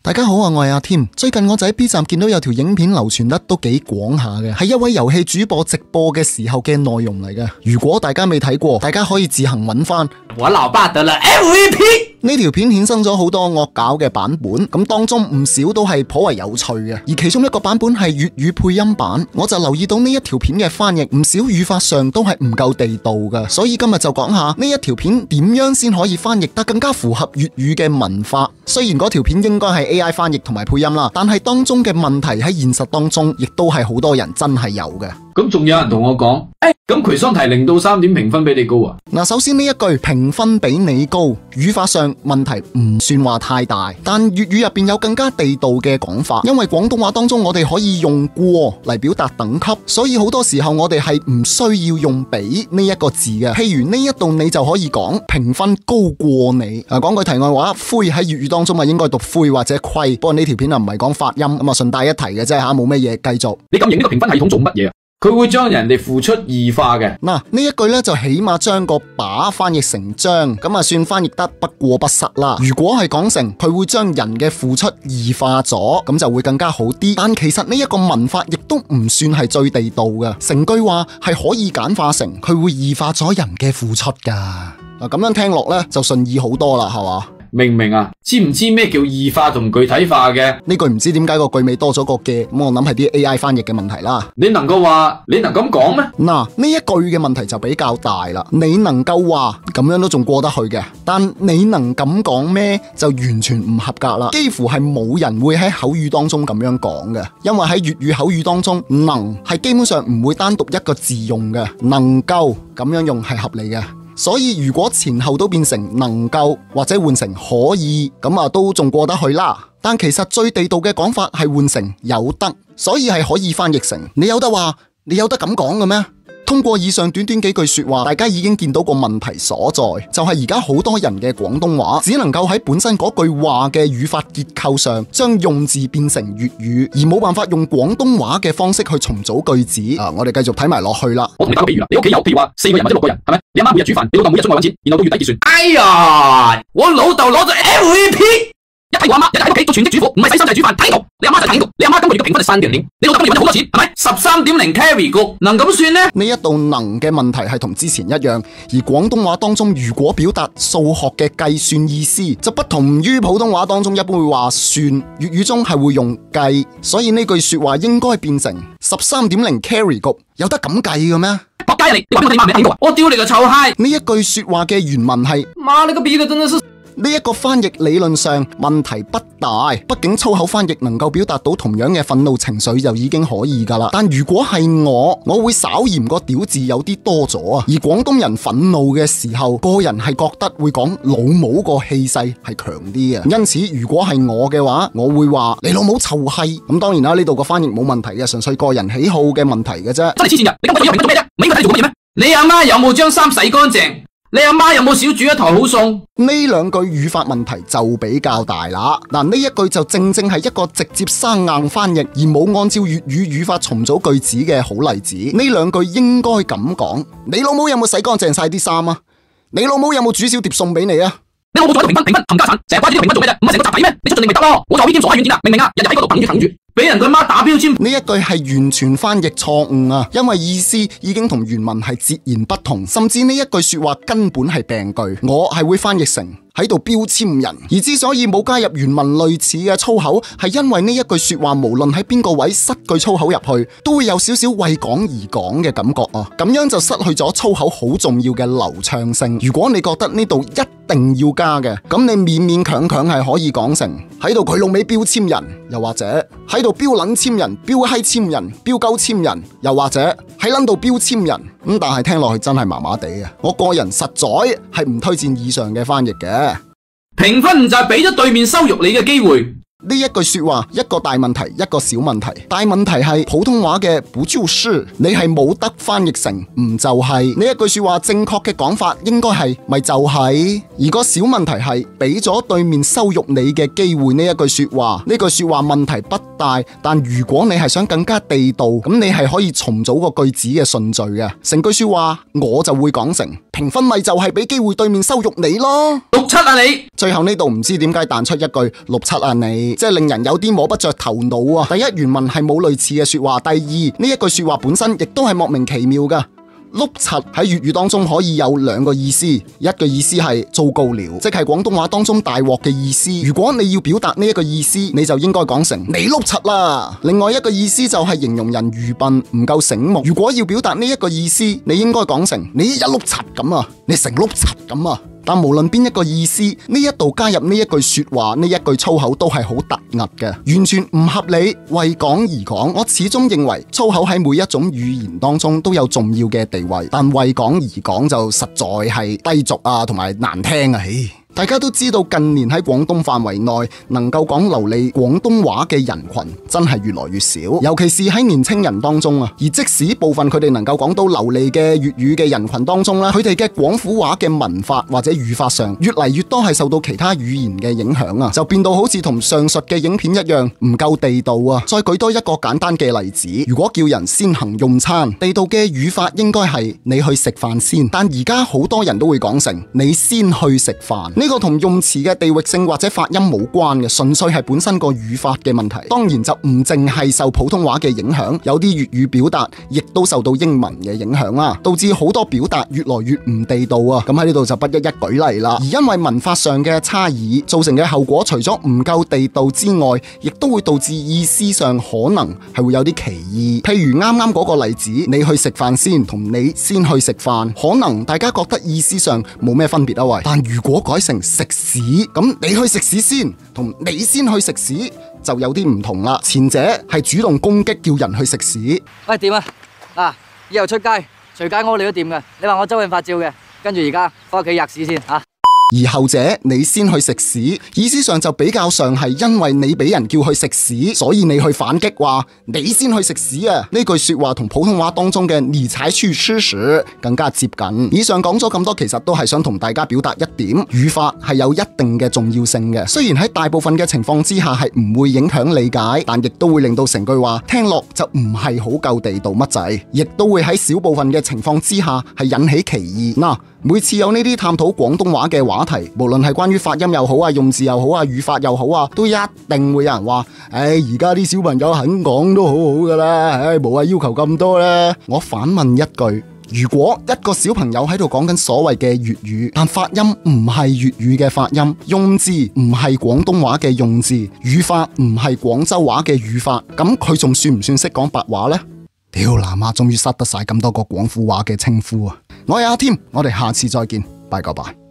大家好啊，我係阿添。最近我就喺 B 站見到有條影片流傳得都幾廣下嘅，係一位遊戲主播直播嘅時候嘅內容嚟嘅。如果大家未睇過，大家可以自行揾翻。我老爸得了 MVP。呢條片衍生咗好多惡搞嘅版本，咁當中唔少都係頗為有趣嘅。而其中一個版本係粵語配音版，我就留意到呢一條片嘅翻譯唔少語法上都係唔夠地道嘅，所以今日就講下呢一條片點樣先可以翻譯得更加符合粵語嘅文化。雖然嗰條片應該係 AI 翻譯同埋配音啦，但係當中嘅問題喺現實當中亦都係好多人真係有嘅。咁仲有人同我講，咁葵桑提0到3點評分比你高啊？嗱，首先呢一句評分比你高，語法上問題唔算話太大，但粵語入邊有更加地道嘅講法，因為廣東話當中我哋可以用過嚟表達等級，所以好多時候我哋係唔需要用比呢一個字嘅。譬如呢一度你就可以講評分高過你。講句題外話，灰喺粵語當中啊應該讀灰或者虧，不過呢條片啊唔係講發音，咁啊順帶一提嘅啫吓，冇咩嘢，繼續。你咁認呢個評分系統做乜嘢啊？佢會將人哋付出異化嘅。嗱，呢一句呢就起碼將個把翻譯成將，咁啊算翻譯得不過不失啦。如果係講成佢會將人嘅付出異化咗，咁就會更加好啲。但其實呢一個文法亦都唔算係最地道嘅，成句話係可以簡化成佢會異化咗人嘅付出噶。咁樣聽落呢就順意好多啦，係嘛？明唔明啊？知唔知咩叫異化同具體化嘅？呢句唔知點解個句尾多咗個嘅，咁我諗係啲 AI 翻譯嘅問題啦。你能夠話，你能咁講咩？嗱，呢一句嘅問題就比較大啦。你能夠話咁樣都仲過得去嘅，但你能咁講咩就完全唔合格啦。幾乎係冇人會喺口語當中咁樣講嘅，因為喺粵語口語當中，能係基本上唔會單獨一個字用嘅，能夠咁樣用係合理嘅。所以如果前後都變成能夠或者換成可以，咁啊都仲過得去啦。但其實最地道嘅講法係換成有得，所以係可以翻譯成你有得話，你有得咁講嘅咩？通過以上短短幾句說話，大家已經見到個問題所在，就係而家好多人嘅廣東話只能夠喺本身嗰句話嘅語法結構上將用字變成粵語，而冇辦法用廣東話嘅方式去重組句子。我哋繼續睇埋落去啦。我同你打個比喻啦，你屋企有譬如話4個人或者6個人，係咪？你阿媽每日煮飯，你老豆每日出外搵錢，然後到月底結算。哎呀，我老豆攞咗 MVP。一睇我阿媽日日喺屋企做全職主婦，唔係洗衫就係煮飯，睇到你阿媽就睇到，你阿媽今個月嘅評分係3.0，你老豆今個月搵咗好多錢，係咪？13.0 carry 局，能咁算呢？呢一度能嘅問題係同之前一樣，而廣東話當中如果表達數學嘅計算意思，就不同於普通話當中一般會話算，粵語中係會用計，所以呢句說話應該變成13.0 carry 局，有得咁計嘅咩？仆街啊你！你話俾我聽媽名邊個啊？我丟你個臭閪！呢一句說話嘅原文係媽你個逼嘅真係。呢一個翻譯理論上問題不大，畢竟粗口翻譯能夠表達到同樣嘅憤怒情緒就已經可以噶啦。但如果係我會稍嫌個屌字有啲多咗啊。而廣東人憤怒嘅時候，個人係覺得會講老母個氣勢係強啲嘅，因此如果係我嘅話，我會話你老母臭閪。咁當然啦，呢度個翻譯冇問題嘅，純粹個人喜好嘅問題嘅啫。真係黐線㗎！你咁講嘢評分做咩啫？你應該睇做乜嘢咩？你阿媽有冇將衫洗乾淨？你阿媽有冇少煮一台好餸？呢兩句語法問題就比較大啦。嗱，呢一句就正正係一個直接生硬翻譯而冇按照粵語語法重組句子嘅好例子。呢兩句應該咁講：你老母有冇洗乾淨晒啲衫啊？你老母有冇煮少碟餸俾你啊？你老母做一個評分冚家鏟，成日掛住呢個評分做咩啫？唔係成個集體咩？你出盡力咪得咯？我就邊所謂軟件啊，明唔明啊？日日喺嗰度等住，俾人佢媽打標籤。呢一句係完全翻譯錯誤啊，因為意思已經同原文係截然不同，甚至呢一句說話根本係病句。我係會翻譯成喺度標籤人，而之所以冇加入原文類似嘅粗口，係因為呢一句說話無論喺邊個位塞句粗口入去，都會有少少為講而講嘅感覺啊，咁樣就失去咗粗口好重要嘅流暢性。如果你覺得呢度一定要加嘅，咁你勉勉強強係可以講成喺度佢老味標籤人，又或者喺度標撚籤人、標閪籤人、標鳩籤人，又或者喺撚度標籤人。但係聽落去真係麻麻地嘅，我個人實在係唔推薦以上嘅翻譯嘅。評分就係俾咗對面羞辱你嘅機會。呢一句說話，一個大問題，一個小問題。大問題係普通話嘅不就是，你係冇得翻譯成唔就係。呢一句說話正確嘅講法應該係咪就係。而個小問題係俾咗對面羞辱你嘅機會。呢一句說話，呢句說話問題不大，但如果你係想更加地道，咁你係可以重組個句子嘅順序嘅。成句說話我就會講成評分咪就係俾機會對面羞辱你咯。67啊你！最後呢度唔知點解彈出一句67啊你，即係令人有啲摸不着頭腦啊。第一，原文係冇類似嘅說話，第二，呢一句說話本身亦都係莫名其妙噶。碌柒喺粵語當中可以有兩個意思，一個意思係糟糕了，即係廣東話當中大鑊嘅意思。如果你要表達呢一個意思，你就應該講成你碌柒啦。另外一個意思就係形容人愚笨唔夠醒目。如果要表達呢一個意思，你應該講成你一碌柒咁啊，你成碌柒咁啊。但無論邊一個意思，呢一度加入呢一句說話，呢一句粗口都係好突兀嘅，完全唔合理。為講而講，我始終認為粗口喺每一種語言當中都有重要嘅地位，但為講而講就實在係低俗啊，同埋難聽啊！大家都知道近年喺廣東範圍內能夠講流利廣東話嘅人群真係越來越少，尤其是喺年青人當中啊。而即使部分佢哋能夠講到流利嘅粵語嘅人群當中咧，佢哋嘅廣府話嘅文法或者語法上越嚟越多係受到其他語言嘅影響啊，就變到好似同上述嘅影片一樣唔夠地道啊。再舉多一個簡單嘅例子，如果叫人先行用餐，地道嘅語法應該係你去食飯先，但而家好多人都會講成你先去食飯。呢個同用詞嘅地域性或者發音冇關嘅，純粹係本身個語法嘅問題。當然就唔淨係受普通話嘅影響，有啲粵語表達亦都受到英文嘅影響啦，導致好多表達越來越唔地道啊。咁喺呢度就不一一舉例啦。而因為文法上嘅差異造成嘅後果，除咗唔夠地道之外，亦都會導致意思上可能係會有啲歧義。譬如啱啱嗰個例子，你去食飯先同你先去食飯，可能大家覺得意思上冇咩分別啊喂。但如果改成食屎，咁你去食屎先同你先去食屎就有啲唔同啦。前者係主動攻擊叫人去食屎。喂，點啊？以後出街隨街屙尿都掂嘅。你話我周潤發照嘅，跟住而家翻屋企吔屎先啊。而後者你先去食屎，意思上就比較上係因為你俾人叫去食屎，所以你去反擊話你先去食屎啊。呢句說話同普通話當中嘅你才去吃屎更加接近。以上講咗咁多，其實都係想同大家表達一點，語法係有一定嘅重要性嘅。雖然喺大部分嘅情況之下係唔會影響理解，但亦都會令到成句話聽落就唔係好夠地道乜滯，亦都會喺少部分嘅情況之下係引起歧義。嗱，每次有呢啲探討廣東話嘅話題，無論係關於發音又好啊、用字又好啊、語法又好啊，都一定會有人話：而家啲小朋友肯講都好好噶啦，無謂要求咁多啦。我反問一句：如果一個小朋友喺度講緊所謂嘅粵語，但發音唔係粵語嘅發音，用字唔係廣東話嘅用字，語法唔係廣州話嘅語法，咁佢仲算唔算識講白話呢？屌南亞終於塞得晒咁多個廣府話嘅稱呼啊！我係阿添，我哋下次再見，拜個拜。